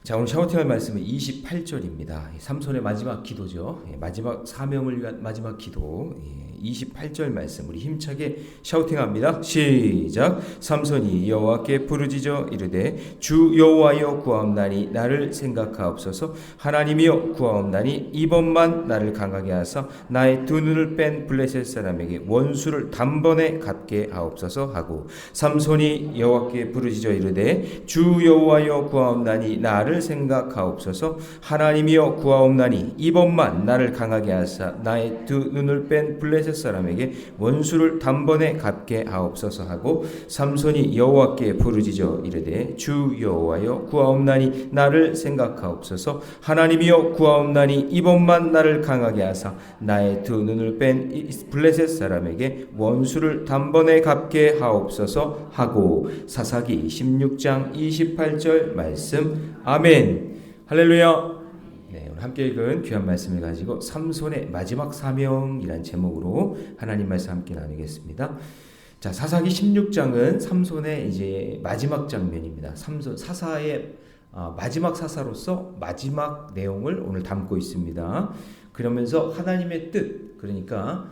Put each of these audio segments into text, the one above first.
자, 오늘 샤워팅할 말씀은 28절입니다. 삼손의 마지막 기도죠. 마지막 사명을 위한 마지막 기도. 28절 말씀 우리 힘차게 샤우팅합니다. 시작. 삼손이 여호와께 부르짖어 이르되 주 여호와여 구하옵나니 나를 생각하옵소서. 하나님이여 구하옵나니 이번만 나를 강하게 하사 나의 두 눈을 뺀 블레셋 사람에게 원수를 단번에 갚게 하옵소서 하고, 삼손이 여호와께 부르짖어 이르되 주 여호와여 구하옵나니 나를 생각하옵소서. 하나님이여 구하옵나니 이번만 나를 강하게 하사 나의 두 눈을 뺀 블레셋 사람에게 원수를 단번에 갚게 하옵소서 하고, 삼손이 여호와께 부르짖어 이르되 주 여호와여 구하옵나니 나를 생각하옵소서. 하나님이여 구하옵나니 이번만 나를 강하게 하사 나의 두 눈을 뺀 블레셋 사람에게 원수를 단번에 갚게 하옵소서 하고, 사사기 16장 28절 말씀. 아멘. 할렐루야. 오늘 함께 읽은 귀한 말씀을 가지고 삼손의 마지막 사명이란 제목으로 하나님 말씀 함께 나누겠습니다. 자, 사사기 16장은 삼손의 이제 마지막 장면입니다. 삼손 사사의 마지막 사사로서 마지막 내용을 오늘 담고 있습니다. 그러면서 하나님의 뜻, 그러니까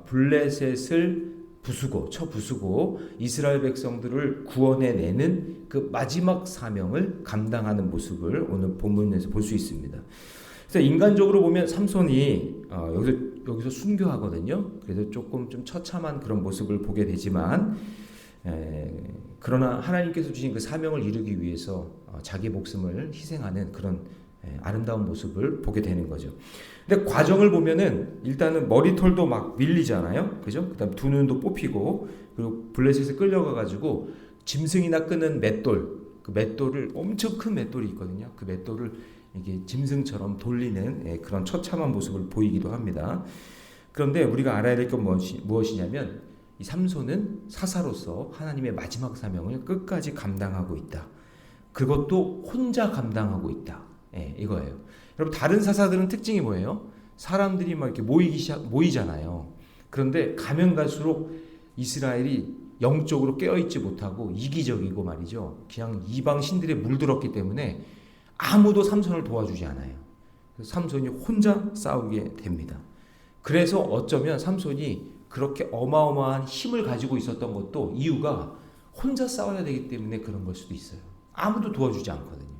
블레셋을 부수고 이스라엘 백성들을 구원해내는 그 마지막 사명을 감당하는 모습을 오늘 본문에서 볼 수 있습니다. 그래서 인간적으로 보면 삼손이 여기서 순교하거든요. 그래서 조금 좀 처참한 그런 모습을 보게 되지만, 그러나 하나님께서 주신 그 사명을 이루기 위해서 자기 목숨을 희생하는 그런 아름다운 모습을 보게 되는 거죠. 근데 과정을 보면은 일단은 머리털도 막 밀리잖아요, 그죠? 그다음 두 눈도 뽑히고, 그리고 블레셋에 끌려가가지고 짐승이나 끄는 맷돌, 그 맷돌을 엄청 큰 맷돌이 있거든요. 그 맷돌을 이게 짐승처럼 돌리는 그런 처참한 모습을 보이기도 합니다. 그런데 우리가 알아야 될 건 무엇이냐면, 이 삼손은 사사로서 하나님의 마지막 사명을 끝까지 감당하고 있다. 그것도 혼자 감당하고 있다. 이거예요. 여러분, 다른 사사들은 특징이 뭐예요? 사람들이 막 이렇게 모이잖아요. 그런데 가면 갈수록 이스라엘이 영적으로 깨어있지 못하고 이기적이고 말이죠. 그냥 이방 신들에 물들었기 때문에 아무도 삼손을 도와주지 않아요. 그래서 삼손이 혼자 싸우게 됩니다. 그래서 어쩌면 삼손이 그렇게 어마어마한 힘을 가지고 있었던 것도 이유가 혼자 싸워야 되기 때문에 그런 걸 수도 있어요. 아무도 도와주지 않거든요.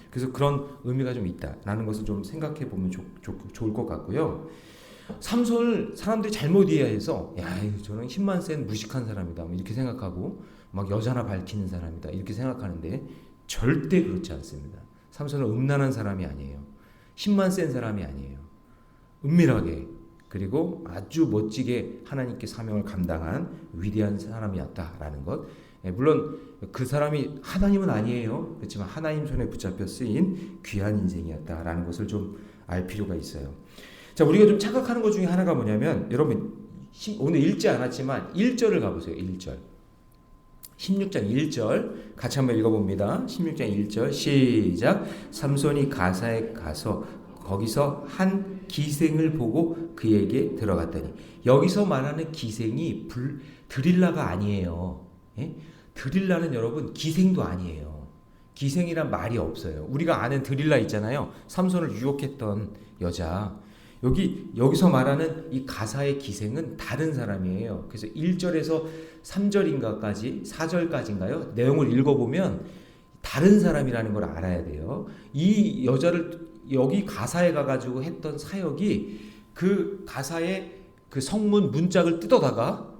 그래서 그런 의미가 좀 있다라는 것을 좀 생각해 보면 좋을 것 같고요. 삼손을 사람들이 잘못 이해해서, 야, 저는 힘만 센 무식한 사람이다, 이렇게 생각하고 막 여자나 밝히는 사람이다, 이렇게 생각하는데 절대 그렇지 않습니다. 삼손은 음란한 사람이 아니에요. 힘만 센 사람이 아니에요. 은밀하게, 그리고 아주 멋지게 하나님께 사명을 감당한 위대한 사람이었다라는 것. 물론 그 사람이 하나님은 아니에요. 그렇지만 하나님 손에 붙잡혀 쓰인 귀한 인생이었다라는 것을 좀 알 필요가 있어요. 자, 우리가 좀 착각하는 것 중에 하나가 뭐냐면, 여러분 오늘 읽지 않았지만 1절을 가보세요. 1절. 16장 1절 같이 한번 읽어봅니다. 16장 1절 시작. 삼손이 가사에 가서 거기서 한 기생을 보고 그에게 들어갔더니, 여기서 말하는 기생이 드릴라가 아니에요. 드릴라는 여러분 기생도 아니에요. 기생이란 말이 없어요. 우리가 아는 드릴라 있잖아요. 삼손을 유혹했던 여자. 여기서 말하는 이 가사의 기생은 다른 사람이에요. 그래서 1절에서 3절인가까지 4절까지인가요? 내용을 읽어보면 다른 사람이라는 걸 알아야 돼요. 이 여자를 여기 가사에 가가지고 했던 사역이 그 가사의 그 성문 문짝을 뜯어다가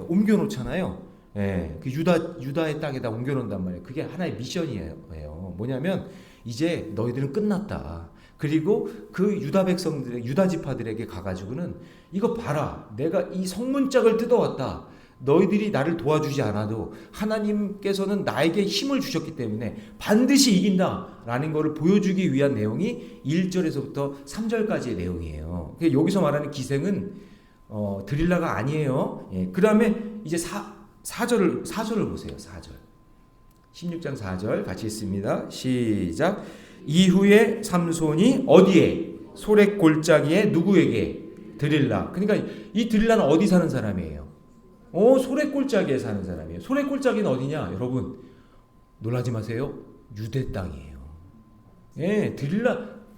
옮겨놓잖아요. 그 유다의 땅에다 옮겨놓는단 말이에요. 그게 하나의 미션이에요. 뭐냐면 이제 너희들은 끝났다. 그리고 그 유다 백성들, 유다 지파들에게 가가지고는 이거 봐라, 내가 이 성문짝을 뜯어왔다. 너희들이 나를 도와주지 않아도 하나님께서는 나에게 힘을 주셨기 때문에 반드시 이긴다라는 것을 보여주기 위한 내용이 1절에서부터 3절까지의 내용이에요. 여기서 말하는 기생은 드릴라가 아니에요. 그 다음에 이제 4절을 보세요. 4절. 16장 4절 같이 읽습니다. 시작. 이후에 삼손이 어디에? 소렉 골짜기에 누구에게? 드릴라. 그러니까 이 드릴라는 어디 사는 사람이에요? 소렉 골짜기에 사는 사람이에요. 소렉 골짜기는 어디냐? 여러분, 놀라지 마세요. 유대 땅이에요. 예,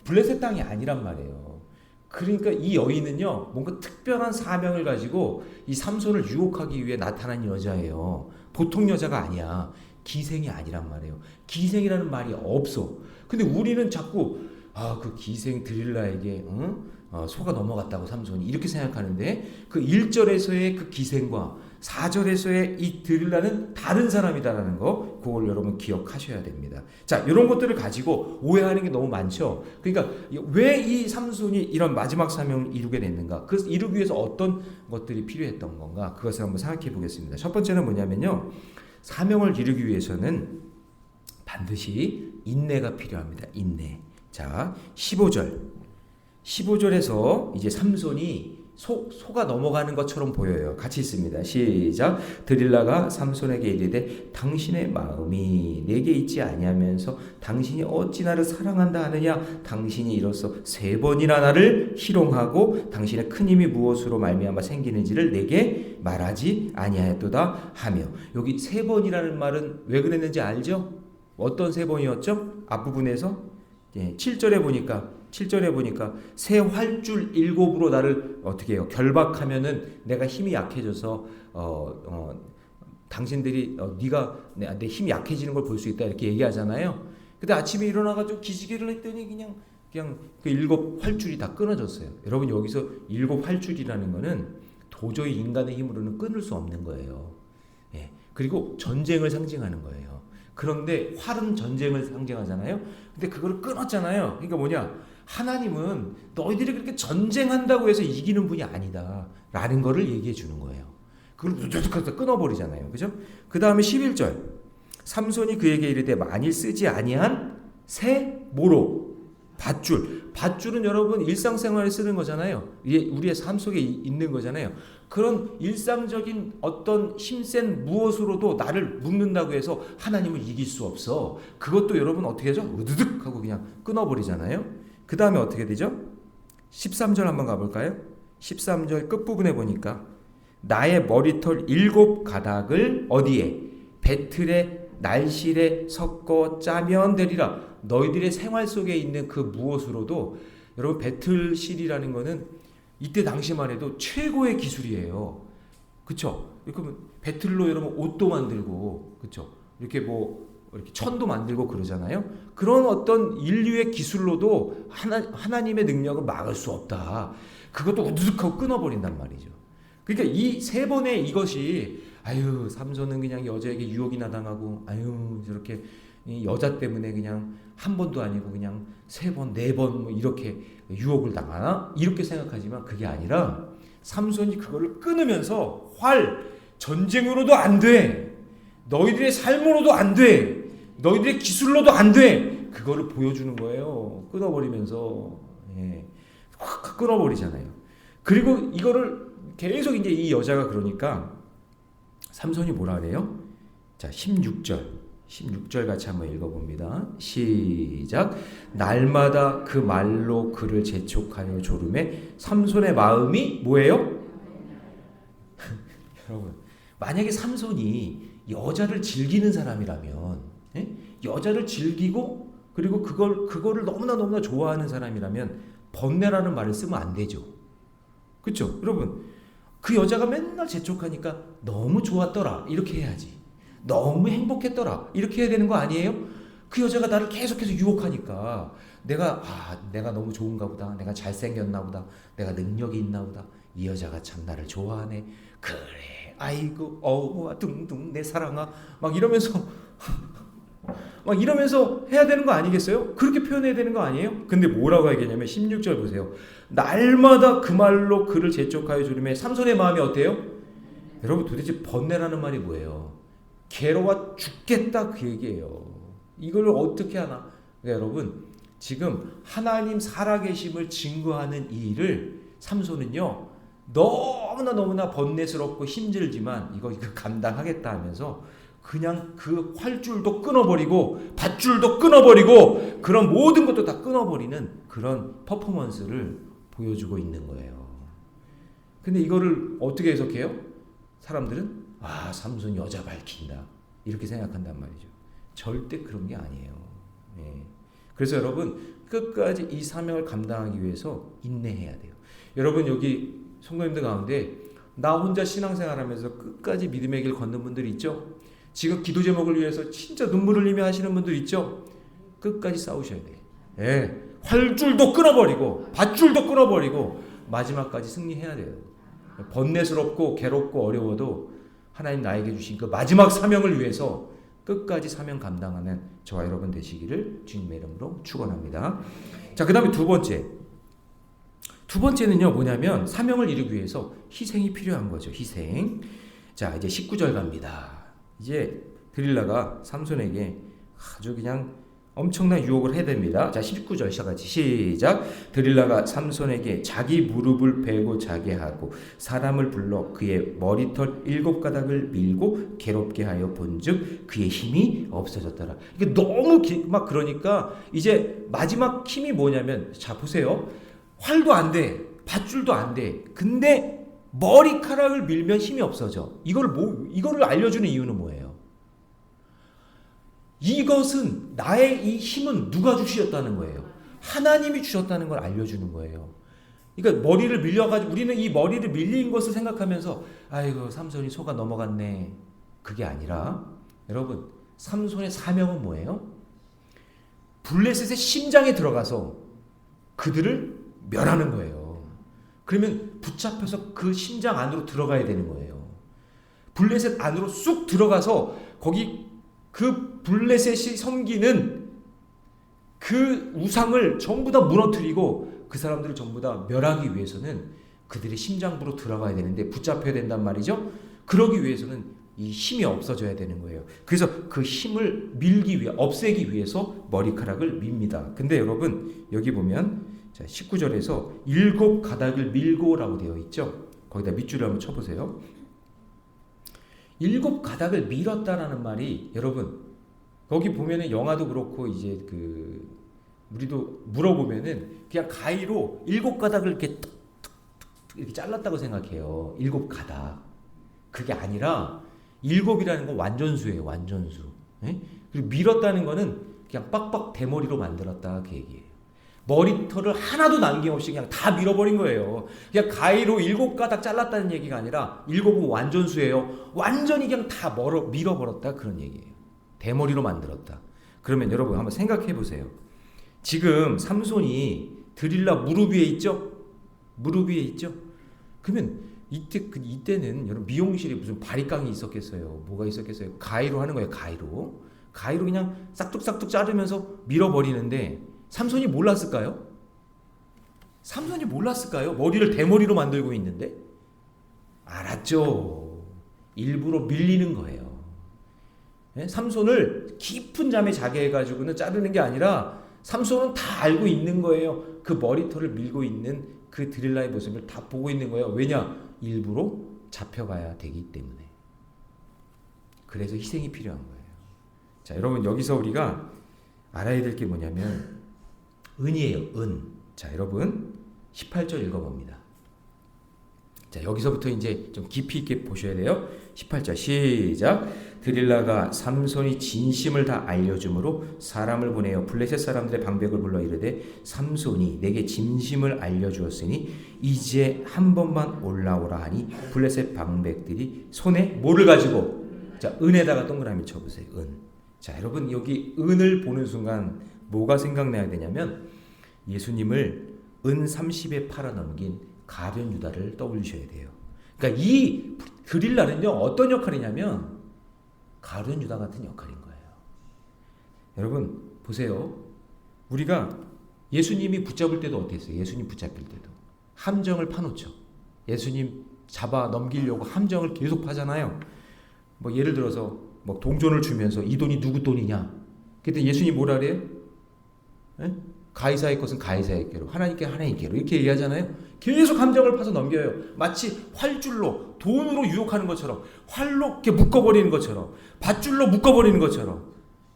블레셋 땅이 아니란 말이에요. 그러니까 이 여인은요, 뭔가 특별한 사명을 가지고 이 삼손을 유혹하기 위해 나타난 여자예요. 보통 여자가 아니야. 기생이 아니란 말이에요. 기생이라는 말이 없어. 근데 우리는 자꾸 그 기생 드릴라에게 속아 넘어갔다고 삼손이 이렇게 생각하는데, 그 1절에서의 그 기생과 4절에서의 이 드릴라는 다른 사람이다라는 거, 그걸 여러분 기억하셔야 됩니다. 자, 이런 것들을 가지고 오해하는 게 너무 많죠. 그러니까 왜 이 삼손이 이런 마지막 사명을 이루게 됐는가? 그 이루기 위해서 어떤 것들이 필요했던 건가? 그것을 한번 생각해 보겠습니다. 첫 번째는 뭐냐면요, 사명을 이루기 위해서는 반드시 인내가 필요합니다. 인내. 자, 15절에서 이제 삼손이 소가 넘어가는 것처럼 보여요. 같이 있습니다. 시작. 드릴라가 삼손에게 이르되 당신의 마음이 내게 있지 아니하면서 당신이 어찌 나를 사랑한다 하느냐? 당신이 이로써 3번이나 나를 희롱하고 당신의 큰 힘이 무엇으로 말미암아 생기는지를 내게 말하지 아니하였도다 하며, 여기 3번이라는 말은 왜 그랬는지 알죠? 어떤 3번이었죠? 앞부분에서 7절에 보니까 새 활줄 7으로 나를 어떻게 해요? 결박하면은 내가 힘이 약해져서 당신들이 네가 내 힘이 약해지는 걸 볼 수 있다 이렇게 얘기하잖아요. 근데 아침에 일어나가지고 기지개를 했더니 그냥 그 7 활줄이 다 끊어졌어요. 여러분, 여기서 7 활줄이라는 거는 도저히 인간의 힘으로는 끊을 수 없는 거예요. 예. 그리고 전쟁을 상징하는 거예요. 그런데 활은 전쟁을 상징하잖아요. 근데 그거를 끊었잖아요. 그러니까 뭐냐? 하나님은 너희들이 그렇게 전쟁한다고 해서 이기는 분이 아니다 라는 거를 얘기해 주는 거예요. 그걸 누둑하게 끊어버리잖아요. 그죠? 그 다음에 11절. 삼손이 그에게 이르되 만일 쓰지 아니한 새 모로 밧줄은 여러분 일상생활에 쓰는 거잖아요. 우리의 삶 속에 있는 거잖아요. 그런 일상적인 어떤 힘센 무엇으로도 나를 묶는다고 해서 하나님을 이길 수 없어. 그것도 여러분 어떻게 하죠? 으드득 하고 그냥 끊어버리잖아요. 그 다음에 어떻게 되죠? 13절 한번 가볼까요? 13절 끝부분에 보니까 나의 머리털 7 가닥을 어디에? 배틀에 날실에 섞어 짜면 되리라. 너희들의 생활 속에 있는 그 무엇으로도, 여러분 배틀실이라는 거는 이때 당시만 해도 최고의 기술이에요. 그쵸? 그러면 배틀로 여러분 옷도 만들고, 그쵸? 이렇게 이렇게 천도 만들고 그러잖아요. 그런 어떤 인류의 기술로도 하나님의 능력을 막을 수 없다. 그것도 우두둑하고 끊어버린단 말이죠. 그러니까 이 3번의 이것이, 삼손은 그냥 여자에게 유혹이나 당하고, 저렇게 여자 때문에 그냥 한 번도 아니고 그냥 3번, 4번 이렇게 유혹을 당하나? 이렇게 생각하지만 그게 아니라 삼손이 그거를 끊으면서 전쟁으로도 안 돼. 너희들의 삶으로도 안 돼. 너희들의 기술로도 안 돼. 그거를 보여주는 거예요. 끊어버리면서. 확 끊어버리잖아요. 그리고 이거를 계속 이제 이 여자가 그러니까 삼손이 뭐라 그래요? 자, 16절 같이 한번 읽어봅니다. 시작. 날마다 그 말로 그를 재촉하여 조르매 삼손의 마음이 뭐예요? 여러분, 만약에 삼손이 여자를 즐기는 사람이라면, 여자를 즐기고 그리고 그거를 너무나 좋아하는 사람이라면 번뇌라는 말을 쓰면 안 되죠. 그렇죠? 여러분, 그 여자가 맨날 재촉하니까 너무 좋았더라 이렇게 해야지. 너무 행복했더라 이렇게 해야 되는 거 아니에요? 그 여자가 나를 계속해서 유혹하니까 내가 너무 좋은가 보다, 내가 잘생겼나 보다, 내가 능력이 있나 보다, 이 여자가 참 나를 좋아하네, 그래 아이고 어우와 둥둥 내 사랑아 막 이러면서 해야 되는 거 아니겠어요? 그렇게 표현해야 되는 거 아니에요? 근데 뭐라고 하겠냐면 16절 보세요. 날마다 그 말로 그를 재촉하여 조르매 삼손의 마음이 어때요? 여러분, 도대체 번뇌라는 말이 뭐예요? 괴로워 죽겠다 그 얘기예요. 이걸 어떻게 하나? 그러니까 여러분, 지금 하나님 살아계심을 증거하는 이 일을 삼손은요 너무나 번뇌스럽고 힘들지만 이거 감당하겠다 하면서 그냥 그 활줄도 끊어버리고 밧줄도 끊어버리고 그런 모든 것도 다 끊어버리는 그런 퍼포먼스를 보여주고 있는 거예요. 근데 이거를 어떻게 해석해요? 사람들은 삼손 여자 밝힌다 이렇게 생각한단 말이죠. 절대 그런 게 아니에요. 예. 그래서 여러분 끝까지 이 사명을 감당하기 위해서 인내해야 돼요. 여러분 여기 성도님들 가운데 나 혼자 신앙생활하면서 끝까지 믿음의 길 걷는 분들 있죠? 지금 기도 제목을 위해서 진짜 눈물 흘리며 하시는 분들 있죠? 끝까지 싸우셔야 돼요. 예. 활줄도 끊어버리고 밧줄도 끊어버리고 마지막까지 승리해야 돼요. 번뇌스럽고 괴롭고 어려워도 하나님 나에게 주신 그 마지막 사명을 위해서 끝까지 사명 감당하는 저와 여러분 되시기를 주님의 이름으로 축원합니다. 자, 그다음에 두 번째는요 뭐냐면 사명을 이루기 위해서 희생이 필요한 거죠. 희생. 자, 이제 19절 갑니다. 이제 드릴라가 삼손에게 아주 그냥 엄청난 유혹을 해댑니다. 자, 19절 시작하지. 시작. 드릴라가 삼손에게 자기 무릎을 베고 자게 하고 사람을 불러 그의 머리털 7가닥을 밀고 괴롭게 하여 본즉 그의 힘이 없어졌더라. 이게 너무 막 그러니까 이제 마지막 힘이 뭐냐면 자 보세요. 활도 안 돼. 밧줄도 안 돼. 근데 머리카락을 밀면 힘이 없어져. 이거를 알려주는 이유는 뭐예요? 이것은 나의 이 힘은 누가 주셨다는 거예요? 하나님이 주셨다는 걸 알려주는 거예요. 그러니까 머리를 밀려가지고 우리는 이 머리를 밀린 것을 생각하면서 아이고 삼손이 속아 넘어갔네. 그게 아니라 여러분 삼손의 사명은 뭐예요? 블레셋의 심장에 들어가서 그들을 멸하는 거예요. 그러면 붙잡혀서 그 심장 안으로 들어가야 되는 거예요. 블레셋 안으로 쑥 들어가서 거기 그 블레셋이 섬기는 그 우상을 전부 다 무너뜨리고 그 사람들을 전부 다 멸하기 위해서는 그들의 심장부로 들어가야 되는데 붙잡혀야 된단 말이죠. 그러기 위해서는 이 힘이 없어져야 되는 거예요. 그래서 그 힘을 밀기 위해 없애기 위해서 머리카락을 밉니다. 근데 여러분 여기 보면 자 19절에서 7가닥을 밀고라고 되어 있죠. 거기다 밑줄을 한번 쳐보세요. 7가닥을 밀었다라는 말이 여러분 거기 보면은 영화도 그렇고 이제 그 우리도 물어보면은 그냥 가위로 7가닥을 이렇게 툭툭툭 이렇게 잘랐다고 생각해요. 7가닥. 그게 아니라 7이라는 건 완전수예요. 완전수. 예? 그리고 밀었다는 거는 그냥 빡빡 대머리로 만들었다 그 얘기예요. 머리털을 하나도 남김없이 그냥 다 밀어버린 거예요. 그냥 가위로 7가닥 잘랐다는 얘기가 아니라 7은 완전수예요. 완전히 그냥 다 밀어버렸다 그런 얘기예요. 대머리로 만들었다. 그러면 여러분 한번 생각해 보세요. 지금 삼손이 드릴라 무릎 위에 있죠? 무릎 위에 있죠? 그러면 이때는 여러분 미용실에 무슨 바리깡이 있었겠어요? 뭐가 있었겠어요? 가위로 하는 거예요. 가위로 그냥 싹둑싹둑 자르면서 밀어버리는데 삼손이 몰랐을까요? 삼손이 몰랐을까요? 머리를 대머리로 만들고 있는데 알았죠. 일부러 밀리는 거예요. 네? 삼손을 깊은 잠에 자게 해가지고는 자르는 게 아니라 삼손은 다 알고 있는 거예요. 그 머리털을 밀고 있는 그 드릴라의 모습을 다 보고 있는 거예요. 왜냐? 일부러 잡혀가야 되기 때문에. 그래서 희생이 필요한 거예요. 자, 여러분 여기서 우리가 알아야 될 게 뭐냐면 은이에요. 은. 자, 여러분 18절 읽어봅니다. 자, 여기서부터 이제 좀 깊이 있게 보셔야 돼요. 18절 시작. 드릴라가 삼손이 진심을 다 알려주므로 사람을 보내어 블레셋 사람들의 방백을 불러 이르되 삼손이 내게 진심을 알려주었으니 이제 한 번만 올라오라 하니 블레셋 방백들이 손에 뭐를 가지고 자 은에다가 동그라미 쳐보세요. 은. 자, 여러분 여기 은을 보는 순간 뭐가 생각나야 되냐면 예수님을 은 30에 팔아넘긴 가룟 유다를 떠올리셔야 돼요. 그러니까 이 드릴라는요 어떤 역할이냐면 가룟 유다 같은 역할인 거예요. 여러분 보세요. 우리가 예수님이 붙잡을 때도 어땠어요? 예수님 붙잡힐 때도 함정을 파놓죠. 예수님 잡아 넘기려고 함정을 계속 파잖아요. 뭐 예를 들어서 뭐 동전을 주면서 이 돈이 누구 돈이냐? 그때 예수님 뭐라 그래요? 에? 가이사의 것은 가이사에게로 하나님께 하나님께로 이렇게 얘기하잖아요. 계속 함정을 파서 넘겨요. 마치 활줄로 돈으로 유혹하는 것처럼 활로 이렇게 묶어버리는 것처럼 밧줄로 묶어버리는 것처럼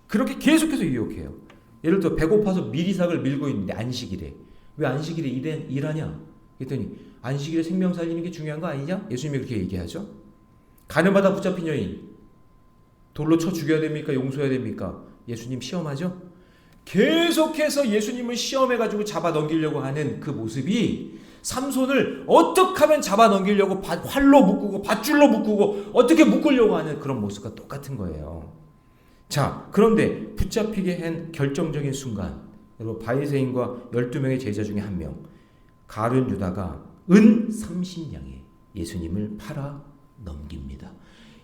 그렇게 계속해서 유혹해요. 예를 들어 배고파서 미리삭을 밀고 있는데 안식일에 왜 안식일에 일하냐? 그랬더니 안식일에 생명 살리는 게 중요한 거 아니냐? 예수님이 그렇게 얘기하죠. 가늠하다 붙잡힌 여인 돌로 쳐 죽여야 됩니까? 용서해야 됩니까? 예수님 시험하죠? 계속해서 예수님을 시험해가지고 잡아 넘기려고 하는 그 모습이 삼손을 어떻게 하면 잡아 넘기려고 활로 묶고 밧줄로 묶고 어떻게 묶으려고 하는 그런 모습과 똑같은 거예요. 자, 그런데 붙잡히게 한 결정적인 순간, 여러분 바리새인과 12명의 제자 중에 한 명, 가룟 유다가 은 30냥에 예수님을 팔아 넘깁니다.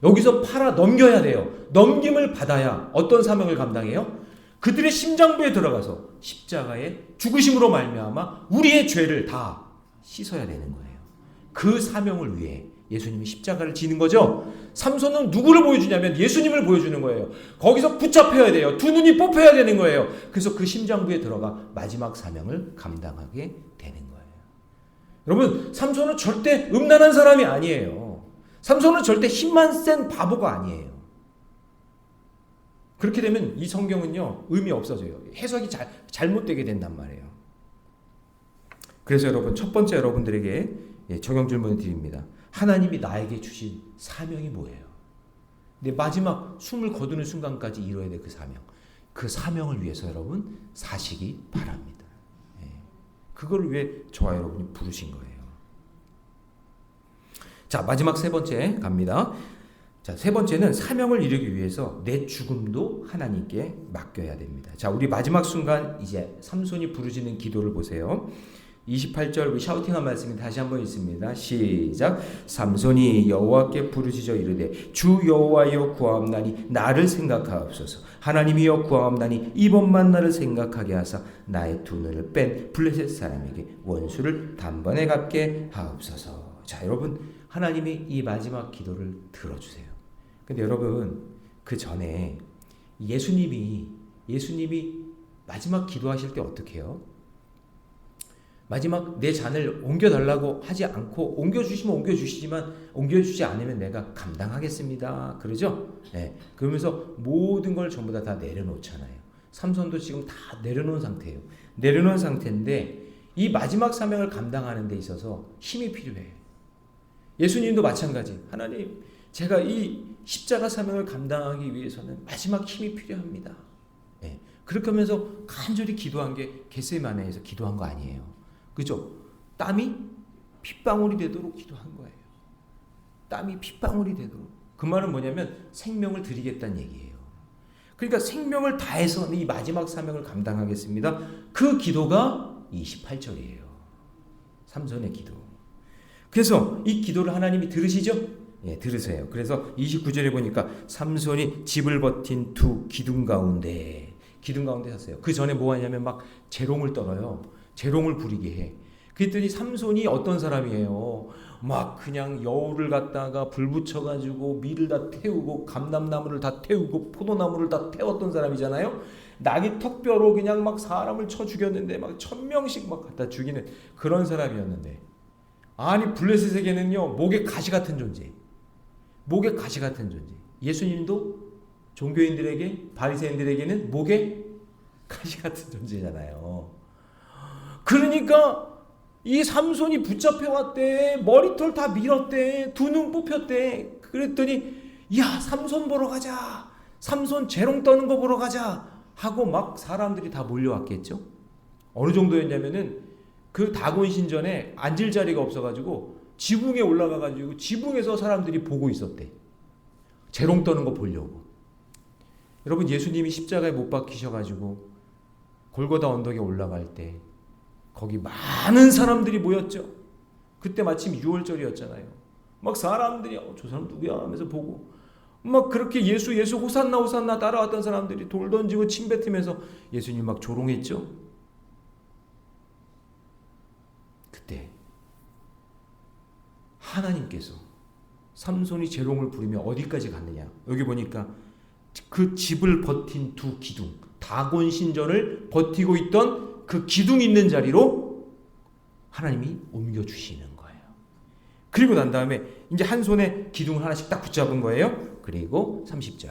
여기서 팔아 넘겨야 돼요. 넘김을 받아야 어떤 사명을 감당해요? 그들의 심장부에 들어가서 십자가의 죽으심으로 말미암아 우리의 죄를 다 씻어야 되는 거예요. 그 사명을 위해 예수님이 십자가를 지는 거죠. 삼손은 누구를 보여주냐면 예수님을 보여주는 거예요. 거기서 붙잡혀야 돼요. 두 눈이 뽑혀야 되는 거예요. 그래서 그 심장부에 들어가 마지막 사명을 감당하게 되는 거예요. 여러분, 삼손은 절대 음란한 사람이 아니에요. 삼손은 절대 힘만 센 바보가 아니에요. 그렇게 되면 이 성경은요, 의미 없어져요. 해석이 잘못되게 된단 말이에요. 그래서 여러분, 첫 번째 여러분들에게 적용 질문을 드립니다. 하나님이 나에게 주신 사명이 뭐예요? 근데 마지막 숨을 거두는 순간까지 이뤄야 될 그 사명. 그 사명을 위해서 여러분 사시기 바랍니다. 그걸 위해 저와 여러분이 부르신 거예요. 자, 마지막 세 번째 갑니다. 자, 세 번째는 사명을 이루기 위해서 내 죽음도 하나님께 맡겨야 됩니다. 자, 우리 마지막 순간 이제 삼손이 부르짖는 기도를 보세요. 28절 샤우팅한 말씀이 다시 한번 있습니다. 시작. 삼손이 여호와께 부르짖어 이르되 주 여호와여 구하옵나니 나를 생각하옵소서. 하나님이여 구하옵나니 이번만 나를 생각하게 하사 나의 두 눈을 뺀 블레셋 사람에게 원수를 단번에 갚게 하옵소서. 자, 여러분, 하나님이 이 마지막 기도를 들어주세요. 근데 여러분, 그 전에 예수님이 마지막 기도하실 때 어떻게 해요? 마지막 내 잔을 옮겨달라고 하지 않고 옮겨주시면 옮겨주시지만 옮겨주지 않으면 내가 감당하겠습니다. 그러죠? 네. 그러면서 모든 걸 전부 다 내려놓잖아요. 삼손도 지금 다 내려놓은 상태예요. 내려놓은 상태인데 이 마지막 사명을 감당하는 데 있어서 힘이 필요해요. 예수님도 마찬가지. 하나님, 제가 이 십자가 사명을 감당하기 위해서는 마지막 힘이 필요합니다. 네. 그렇게 하면서 간절히 기도한 게 겟세마네에서 기도한 거 아니에요. 그죠? 땀이 핏방울이 되도록 기도한 거예요. 땀이 핏방울이 되도록. 그 말은 뭐냐면 생명을 드리겠다는 얘기예요. 그러니까 생명을 다해서 이 마지막 사명을 감당하겠습니다. 그 기도가 28절이에요. 삼손의 기도. 그래서 이 기도를 하나님이 들으시죠? 예, 들으세요. 그래서 29절에 보니까 삼손이 집을 버틴 두 기둥 가운데 섰어요. 그 전에 뭐 하냐면 막 재롱을 떨어요. 재롱을 부리게 해. 그랬더니 삼손이 어떤 사람이에요? 막 그냥 여우를 갖다가 불 붙여가지고 밀을 다 태우고 감람나무를 다 태우고 포도나무를 다 태웠던 사람이잖아요. 낙이 턱뼈로 그냥 막 사람을 쳐 죽였는데 막 1000명씩 막 갖다 죽이는 그런 사람이었는데, 아니 블레셋에게는요 목에 가시 같은 존재, 목에 가시 같은 존재. 예수님도 종교인들에게, 바리새인들에게는 목에 가시 같은 존재잖아요. 그러니까 이 삼손이 붙잡혀 왔대. 머리털 다 밀었대. 두 눈 뽑혔대. 그랬더니 야, 삼손 보러 가자. 삼손 재롱 떠는 거 보러 가자 하고 막 사람들이 다 몰려왔겠죠. 어느 정도였냐면은 그 다곤 신전에 앉을 자리가 없어가지고 지붕에 올라가가지고 지붕에서 사람들이 보고 있었대. 재롱 떠는 거 보려고. 여러분, 예수님이 십자가에 못 박히셔가지고 골고다 언덕에 올라갈 때 거기 많은 사람들이 모였죠. 그때 마침 6월절이었잖아요. 막 사람들이 저 사람 누구야 하면서 보고 막 그렇게 예수 호산나 호산나 따라왔던 사람들이 돌 던지고 침 뱉으면서 예수님 막 조롱했죠. 그때 하나님께서 삼손이 재롱을 부리며 어디까지 갔느냐. 여기 보니까 그 집을 버틴 두 기둥, 다곤 신전을 버티고 있던 그 기둥 있는 자리로 하나님이 옮겨주시는 거예요. 그리고 난 다음에 이제 한 손에 기둥을 하나씩 딱 붙잡은 거예요. 그리고 30절.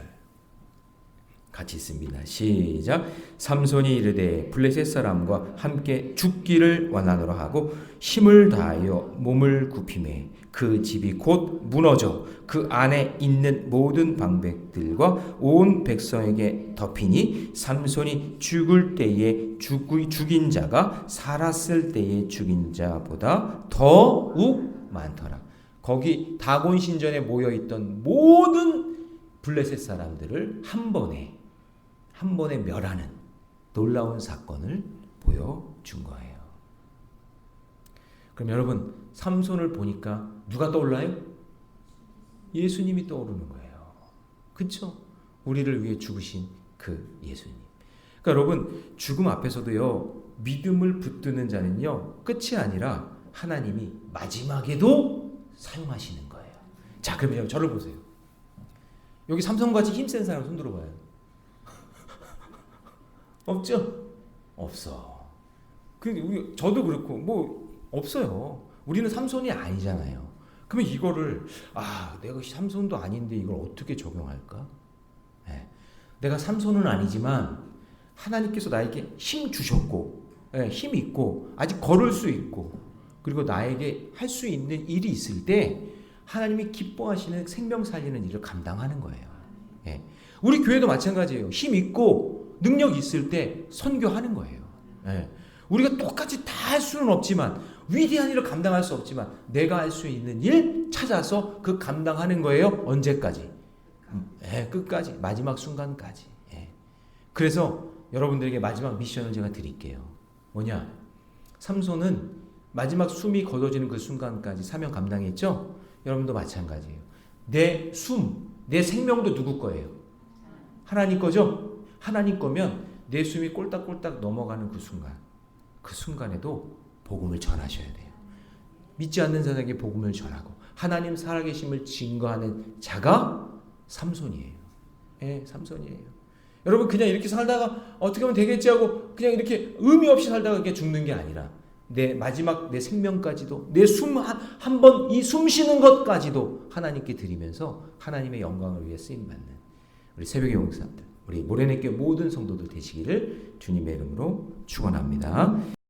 같이 읽습니다. 시작. 삼손이 이르되 블레셋 사람과 함께 죽기를 원하노라 하고 힘을 다하여 몸을 굽히매 그 집이 곧 무너져 그 안에 있는 모든 방백들과 온 백성에게 덮이니 삼손이 죽을 때에 죽인 자가 살았을 때에 죽인 자보다 더욱 많더라. 거기 다곤 신전에 모여 있던 모든 블레셋 사람들을 한 번에 멸하는 놀라운 사건을 보여준 거예요. 그럼 여러분, 삼손을 보니까 누가 떠올라요? 예수님이 떠오르는 거예요. 그렇죠? 우리를 위해 죽으신 그 예수님. 그러니까 여러분, 죽음 앞에서도요, 믿음을 붙드는 자는요, 끝이 아니라 하나님이 마지막에도 사용하시는 거예요. 자, 그러면 저를 보세요. 여기 삼손같이 힘센 사람 손 들어봐요. 없죠? 없어. 저도 그렇고 뭐 없어요. 우리는 삼손이 아니잖아요. 그러면 이거를 내가 삼손도 아닌데 이걸 어떻게 적용할까? 네. 내가 삼손은 아니지만 하나님께서 나에게 힘 주셨고, 힘 있고 아직 걸을 수 있고, 그리고 나에게 할 수 있는 일이 있을 때 하나님이 기뻐하시는 생명 살리는 일을 감당하는 거예요. 네. 우리 교회도 마찬가지예요. 힘 있고 능력 있을 때 선교하는 거예요. 네. 우리가 똑같이 다 할 수는 없지만, 위대한 일을 감당할 수 없지만 내가 할 수 있는 일 찾아서 그 감당하는 거예요. 언제까지? 끝까지, 마지막 순간까지. 그래서 여러분들에게 마지막 미션을 제가 드릴게요. 뭐냐? 삼손은 마지막 숨이 거둬지는 그 순간까지 사명 감당했죠? 여러분도 마찬가지예요. 내 생명도 누구 거예요? 하나님 거죠? 하나님 거면 내 숨이 꼴딱꼴딱 넘어가는 그 순간에도 복음을 전하셔야 돼요. 믿지 않는 사람에게 복음을 전하고 하나님 살아계심을 증거하는 자가 삼손이에요. 삼손이에요. 여러분, 그냥 이렇게 살다가 어떻게 하면 되겠지 하고 그냥 이렇게 의미 없이 살다가 그게 죽는 게 아니라 내 마지막 내 생명까지도, 내 숨 한 번 이 숨 쉬는 것까지도 하나님께 드리면서 하나님의 영광을 위해 쓰임 받는 우리 새벽의 용사들, 우리 모래내교 모든 성도들 되시기를 주님의 이름으로 축원합니다.